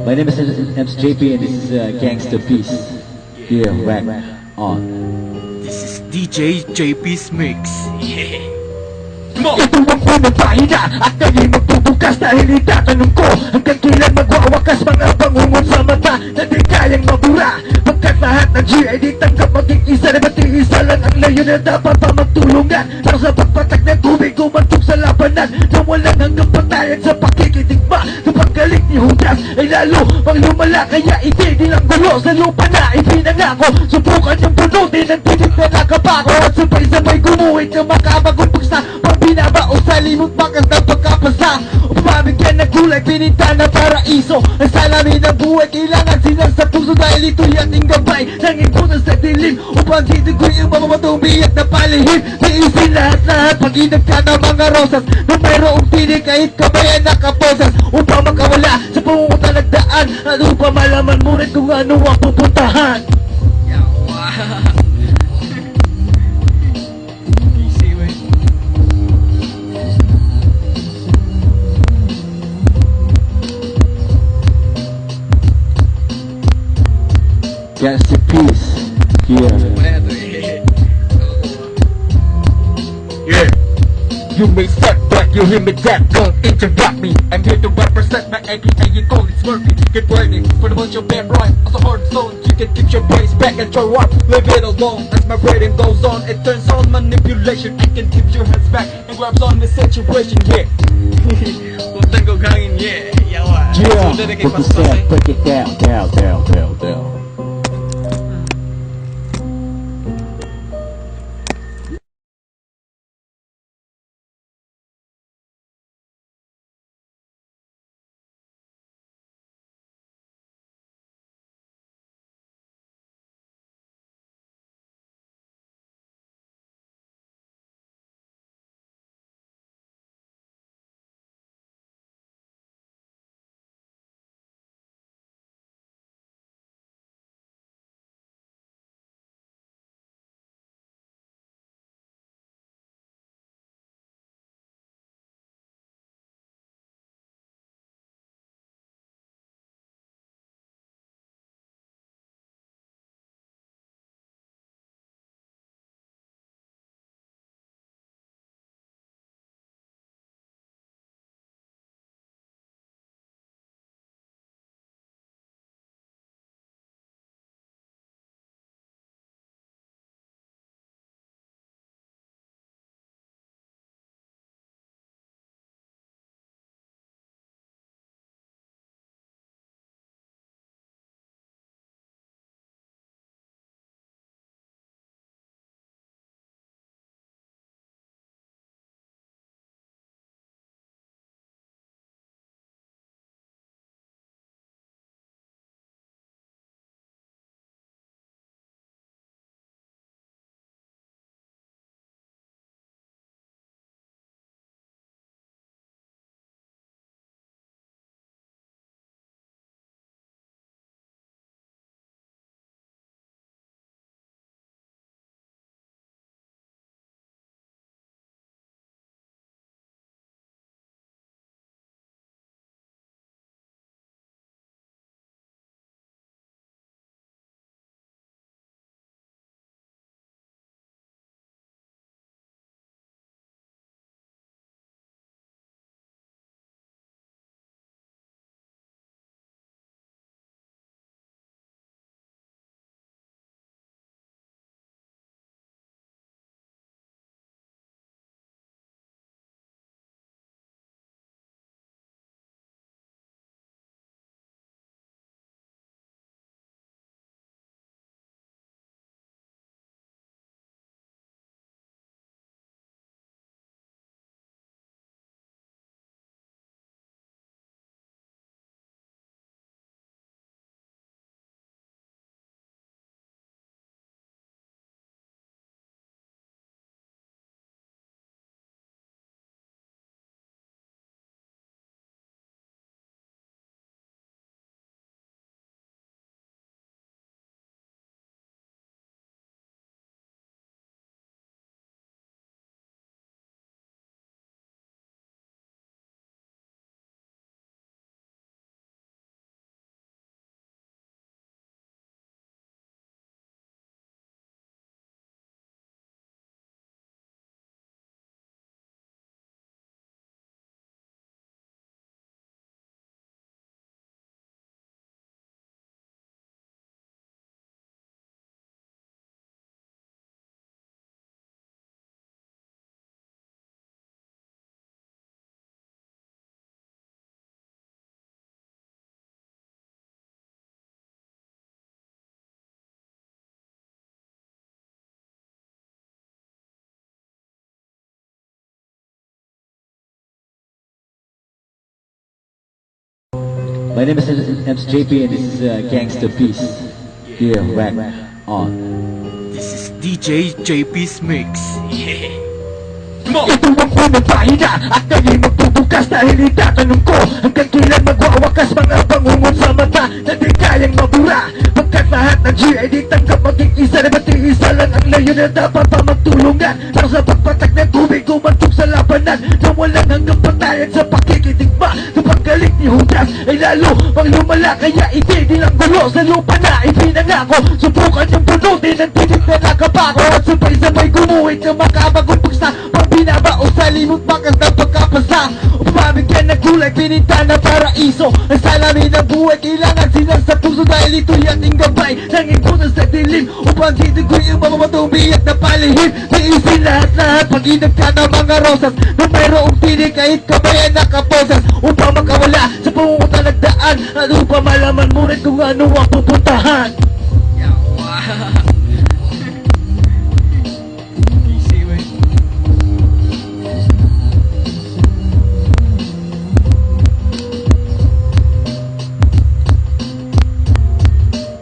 My name is MSJP and this is Gangsta Peace. Here, back on. This is DJ JP's Mix. Ito ang unang pahina at kayo'y magbubukas dahil itatanong ko hanggang kailan magwawakas mga bangungot sa mata na di kayang mabura. Pagkat lahat ng G ay di tanggap maging isa na ba't isa lang ang layo na dapat pa magtulungan para sa pagpatak ng tubig umantog sa labanan na walang hanggang patayan sa pakikitigma. Kapag galing ni Judas ay lalo pang lumala kaya itigil ang gulo sa lupa na ipinangako. Subukan yung bunutin ng tinig na nakapako at sabay-sabay gumuhit ng makabagong pagsa binaba o sa limot bakas na pagkapasa upamigyan ng kulay pininta na paraiso ang salamin ng buhay kailangan silang sa puso dahil ito'y ating gabay nang impunan sa dilim upang titigol yung mga matumiyak na palihim tiisin lahat-lahat pag inagka ng mga rosas na mayroong tinig kahit kabayan nakaposas upang makawala sa pumunta nagdaan at upang malaman mo rin kung ano ang pupuntahan. Gangsta Peace. Here. Yeah. You may step back, you hear me that, don't interrupt me. I'm here to represent my AKA, you call it Smurfy. Get ready for the bunch of bad rhyme. As a hard zone, you can get your brains back and throw up. Leave it alone, as my brain goes on. It turns on manipulation, I can keep your hands back and grabs on the situation, yeah. Huwag go hangin, yeah. Yawa. Yeah. Break it down, down. My name is MSJP and this is Gangsta Peace. Yeah, whack on. This is DJ JP's Mix. Come on! Ito ang unang pahina at kayo'y magbubukas dahil itatanong ko hanggang kailan magwawakas mga bangungot sa mata na di kayang mabura pagkat lahat ng G ay di tanggap maging isa na ba't isa lang ang layo na dapat pa magtulungan para sa pagpatak ng tubig kumantog sa labanan na walang hanggang patayan sa pakikitigma kapag galit ni Judas ay lalo pang lumala kaya itigil ang gulo sa lupa na ipinangako subukan yung bunutin ng tinig na nakapako at sabay-sabay gumuhit ng makabagong pagsa binaba o sa limot bakas na pagkapasa Upamigyan ng kulay, pininta na paraiso Ang salamin ng buhay, kailangan silang sa puso Dahil ito'y ating gabay, nangingunan sa dilim Upang titigoy ang mamamatumiyak na palihim Tiisin lahat-lahat, pag-inag ka ng mga rosas Na mayroong tinig kahit kamay ay nakaposas Upang makawala sa pumunta nagdaan At upang malaman mo rin kung ano ang pupuntahan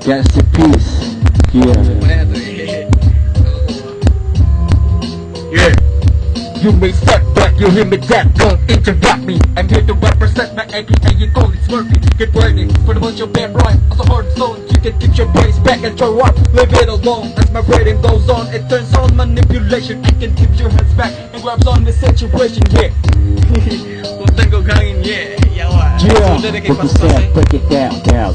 Gangsta Peace. Yeah. Yeah. You may step back, you hear me that, don't interrupt me I'm here to represent my APA, you call it Smurfy Get ready for the bunch of bad rhyme As a hard zone, you can get your brains back and throw up Leave it alone, as my rating goes on It turns on manipulation, I can keep your hands back And grabs on the situation, yeah Huwag tayong gagangin, yeah Yawa Yeah. What you said, break it down, down.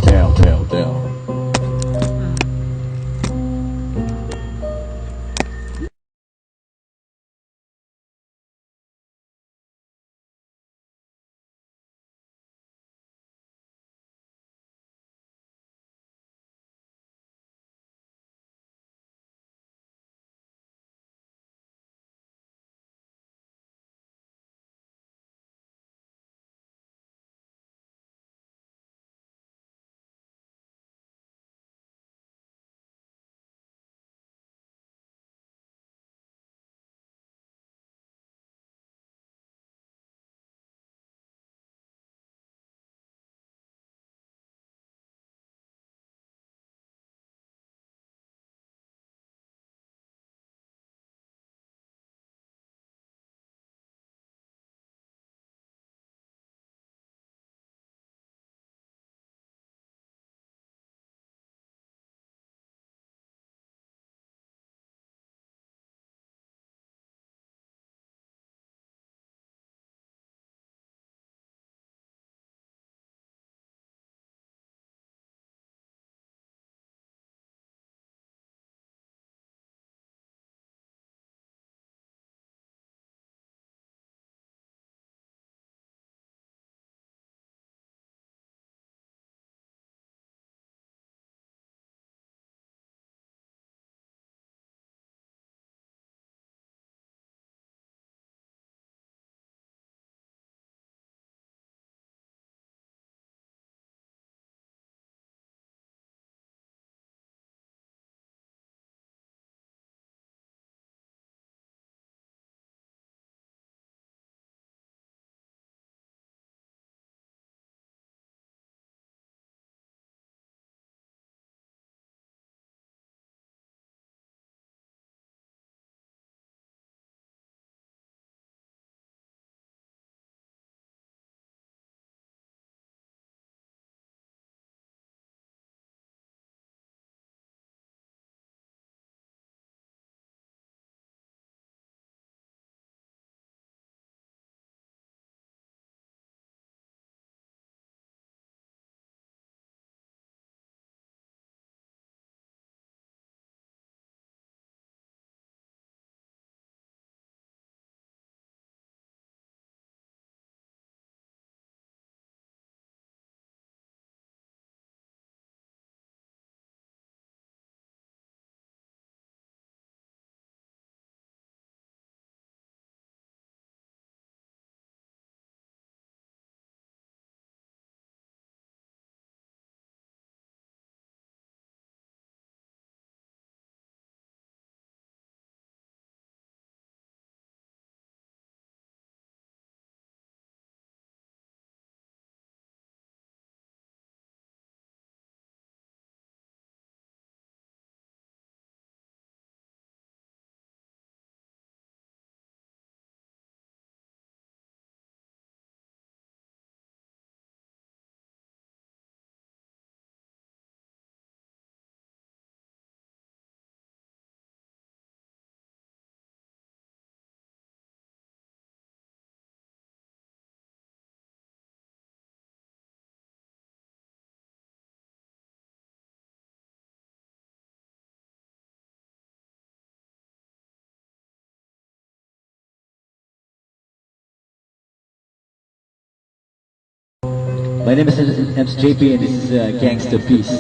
My name is MSJP and this is Gangsta Peace.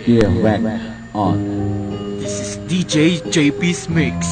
Yeah, whack on. This is DJ JP's Mix.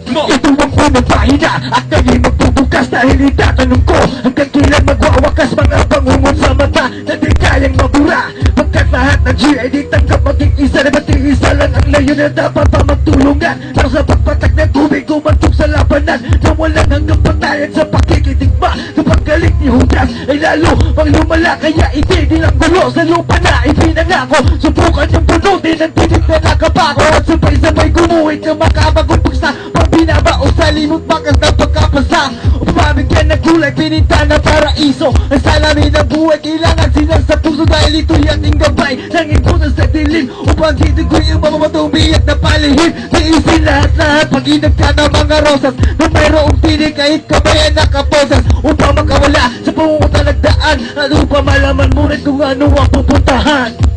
Come on! Ito ang unang pahina at kanya'y magbubukas dahil itatanong ko hanggang kailan magwawakas mga bangungot sa mata na di kayang mabura pagkat lahat ng G ay di tanggap maging isa na ba't isa lang ang layo na dapat pa magtulungan para sa pagpatak ng tubig umantog sa labanan na walang hanggang patayan sa pakikitigma kapag galing ni Judas ay lalo pang lumala kaya itigil ang gulo sa lupa na ipinangako subukan yung bunutin ng tinig na nakapako at sabay-sabay gumuhit ng makabagong pagsa binaba o sa limot bakas na pagkapasa Upamigyan ng kulay, pininta na paraiso Ang salamin ng buhay, kailangan silang sa puso Dahil ito'y ating gabay, nangibutan sa dilim Upang titigui ang mamamatumiyak na palihim Tiisin lahat-lahat, pag-inag ka ng mga rosas Na mayroong tinig kahit kamay ay nakaposas Upang makawala sa pumunta nagdaan At upang malaman mo rin kung ano ang pupuntahan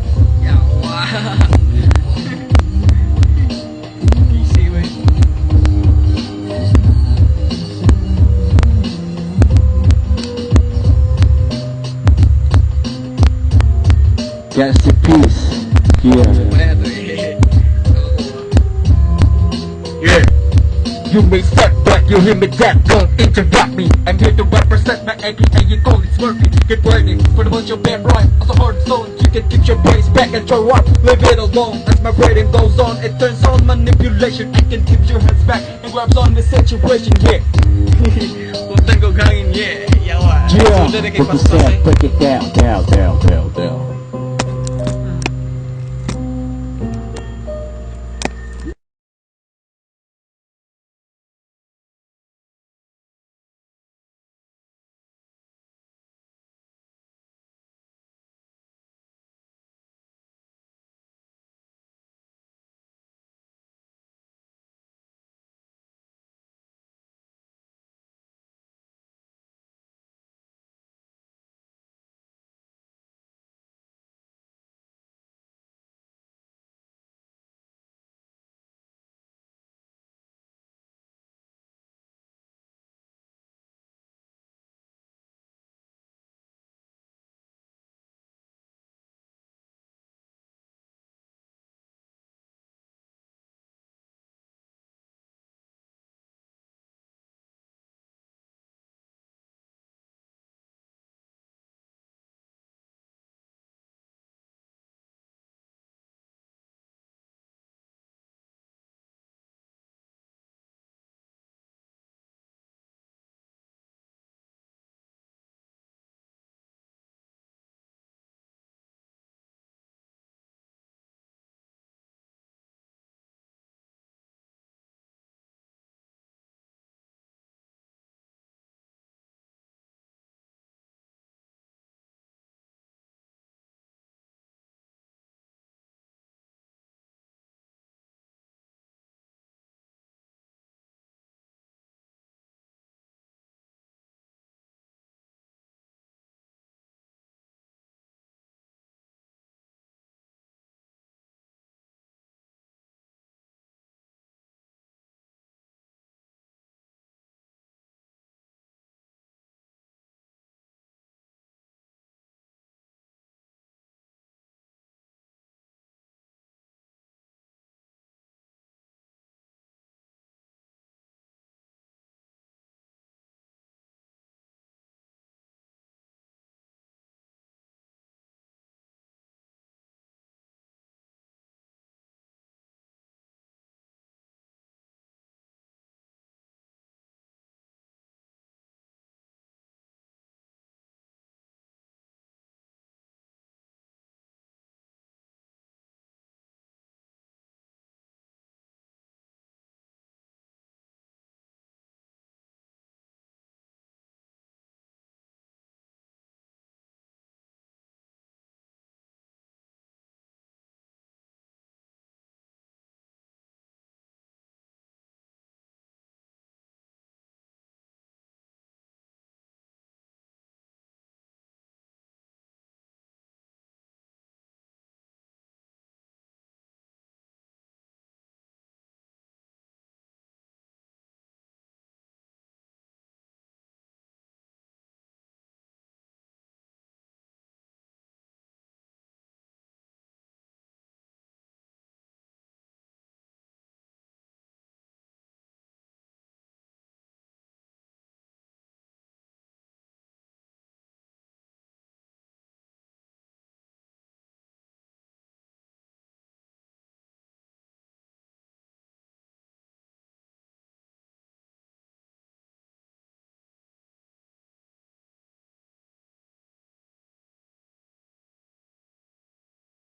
Gangsta Peace. Yeah. Yeah. You may step back, you hear me that, don't interrupt me I'm here to represent my APA, you call it working Get ready for the bunch of bad right As a hard zone, you can kick your brains back and throw up Leave it alone, as my brain goes on It turns on manipulation, I can keep your hands back And grabs on the situation, yeah Huwag kang gagawin, yeah, yawa Yeah. What you said, break it down.